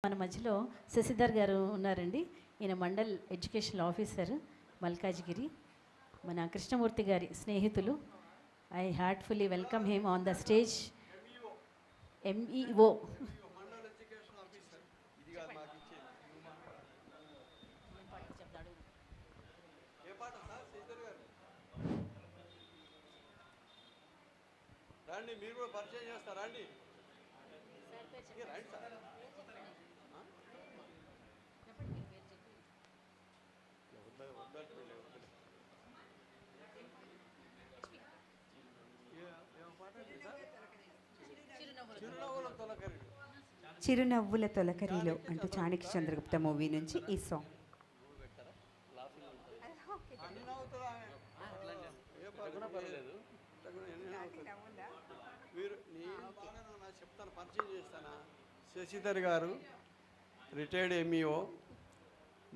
మన మధ్యలో శశిధర్ గారు ఉన్నారండి. ఈయన మండల్ ఎడ్యుకేషన్ ఆఫీసర్ మల్కాజ్గిరి, మన కృష్ణమూర్తి గారి స్నేహితులు. I heartfully welcome him on the stage. MEO రండి, మీరు కూడా పరిచయం చేస్తారా అండి? రండి సార్. చిరునవ్వుల తొలకరిలో అంటూ చాణక్య చంద్రగుప్త మూవీ నుంచి ఈ సాంగ్. మీరు చెప్తాను, పరిచయం చేస్తానా. శశిధర్ గారు రిటైర్డ్ ఎంఈఓ,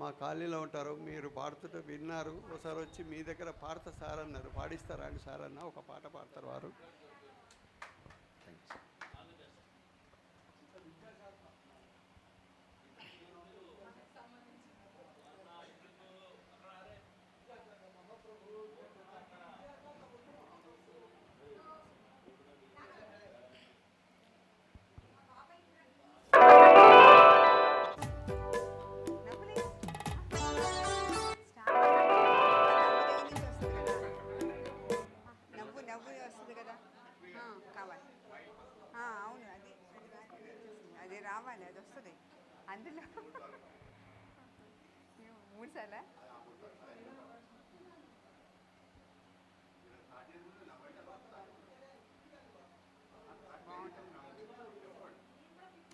మా కాలనీలో ఉంటారు. మీరు పాడుతుంటే విన్నారు, ఒకసారి వచ్చి మీ దగ్గర పాడతా సార్ అన్నారు. పాడిస్తారా అండి సార్ అన్న, ఒక పాట పాడతారు వారు. అవును, అది రావాలి, అది వస్తుంది అందులో. మూడు సార్లా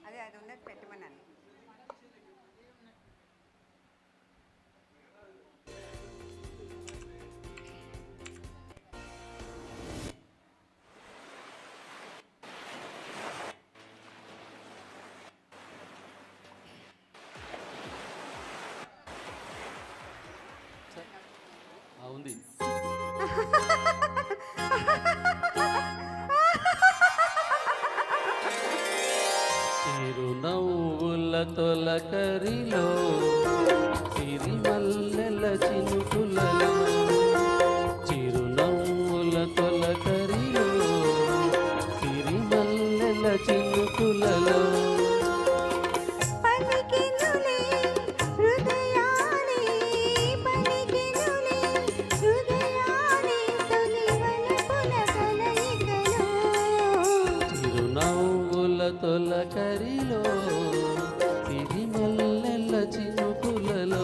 అదే అది ఉన్నది పెట్టమన్నాను. ఉంది చిరునవ్వుల తొలకరిలో సిరిమల్లెల చినుకులలో, చిరునవ్వుల తొలకరిలో సిరిమల్లెల చినుకులలో తొలకరిలో సిరిమల్లెల చినుకులలో.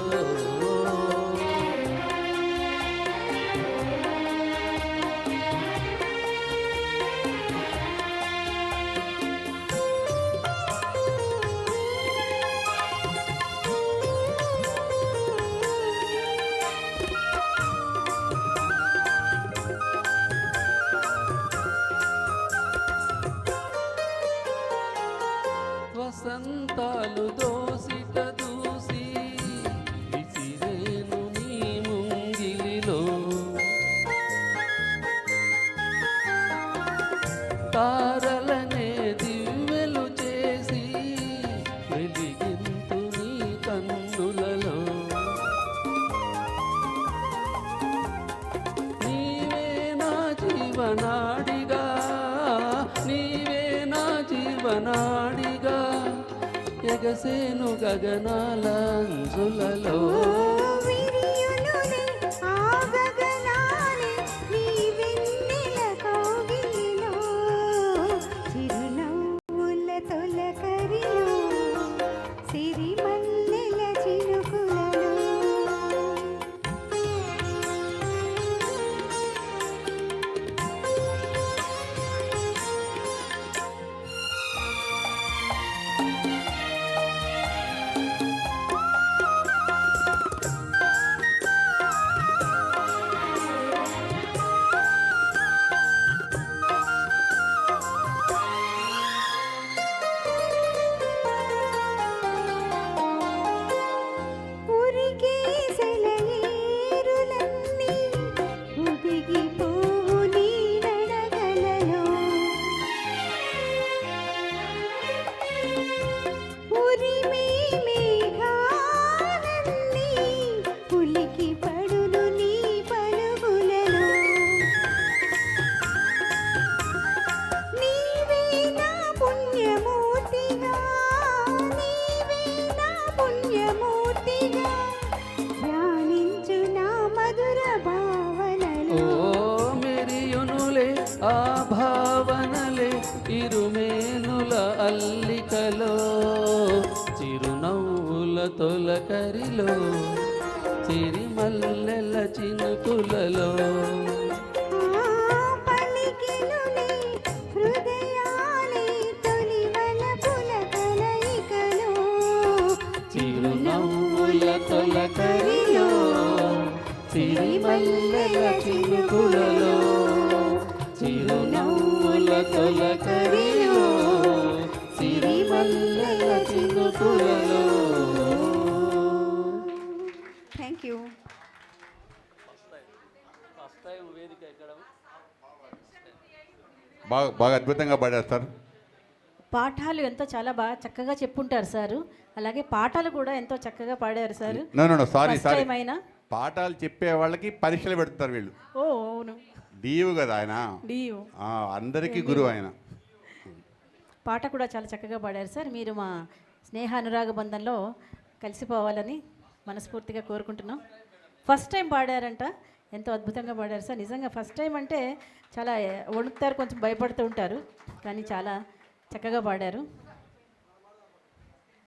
వసంతాలు దోసిట దూసి విసిరేను నీ ముంగిలిలో, తారలనే దివ్వెలు చేసి వెలిగింతు నీ కన్నులలో. నీవే నా జీవనాడిగా, నీవే నా జీవనాడిగా ఎగసేను గగనాల అంచులలో. తొలకరిలో సిరిమల్లెల చినుకులలో పలికినులే హృదయాలే తొలి వలపుల కలయికలో చిరునవ్వుల తొలకరిలో సిరిమల్లెల చినుకులలో చిరునవ్వుల తొలకరిలో సిరిమల్లెల చినుకులలో. Thank you. బాగా అద్భుతంగా పాడారు సార్. పాఠాలు ఎంతో చాలా బాగా చక్కగా చెప్పుంటారు సారు. అలాగే పాటలు కూడా ఎంతో చక్కగా పాడారు sir. No sorry First sorry time అయినా పాఠాలు చెప్పే వాళ్ళకి పరీక్షలు పెడతారు వీళ్ళు. ఓ అవును, డీవు కదా ఆయన. డియు అందరికీ గురువు ఆయన. పాట కూడా చాలా చక్కగా పాడారు సార్. మీరు మా స్నేహ అనురాగ బంధంలో కలిసిపోవాలని మనస్ఫూర్తిగా కోరుకుంటున్నాం. ఫస్ట్ టైం పాడారంట, ఎంతో అద్భుతంగా పాడారు సార్. నిజంగా ఫస్ట్ టైం అంటే చాలా వణుకుతారు, కొంచెం భయపడుతూ ఉంటారు, కానీ చాలా చక్కగా పాడారు.